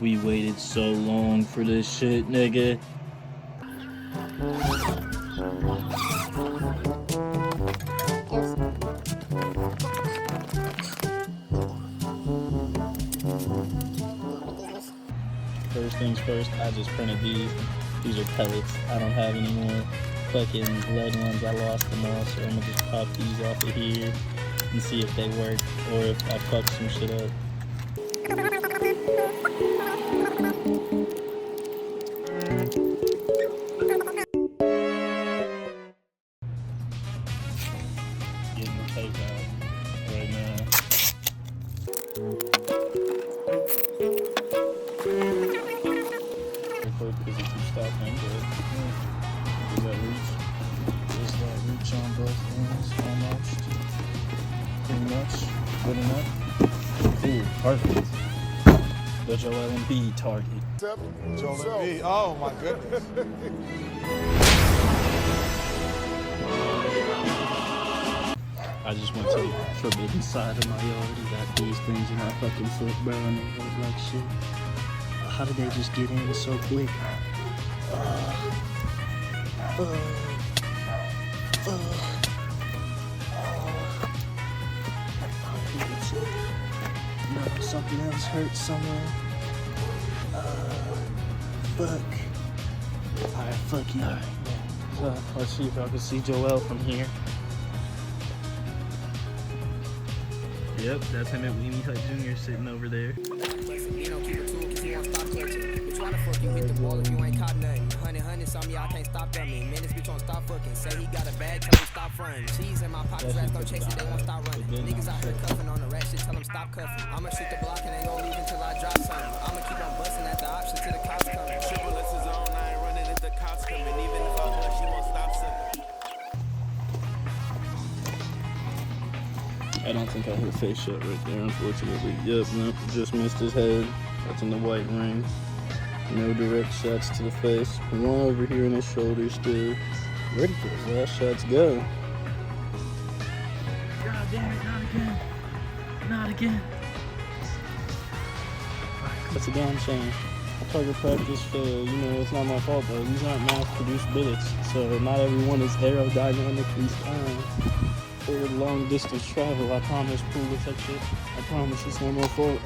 We waited so long for this shit, nigga. First things first, I just printed these. These are pellets. I don't have any more fucking lead ones. I lost them all, so I'm gonna just pop these off of here and see if they work or if I fucked some shit up. Getting the tape out right now. Because it's too stopping, but does that reach? Does that reach on both ends almost? Pretty much. Good enough. Ooh, perfect. The Joel Embiid target. Joel Embiid. Oh my goodness. I just went to the forbidden side of my yard and got these things in my fucking foot, bro, and they look like shit. How did they just get in so quick? No, something else hurts somewhere. Fuck. Alright, fuck you. Alright, so let's see if I can see Joel from here. Yep, that's him at Weenie Hut Jr. sitting over there. Trying to fuck you hit the ball if you ain't caught nothing. Honey, saw me, I can't stop dumbing. Man, this bitch won't stop fucking. Say he got a bag, tell him stop fronting. Cheese in my pockets, rats don't chase it, they won't stop running. Niggas out here cuffing on the rat shit, tell them stop cuffing. I'ma shoot the block and ain't gon' leave until I drop something. I'ma keep on busting at the option till the cops coming. Triple S is on, I ain't running if the cops coming. Even if I hush, she won't stop something. I don't think I hit a face shot right there, unfortunately. Yep, nope, just missed his head. That's in the white ring. No direct shots to the face. One over here in his shoulder still. Ready for his last shots go. God damn it, not again. Not again. That's a damn shame. Target practice failed. You know, it's not my fault though. These aren't mass-produced bullets. So not everyone is aerodynamically fine. For long distance travel, I promise, pull with that shit. I promise it's no more fault.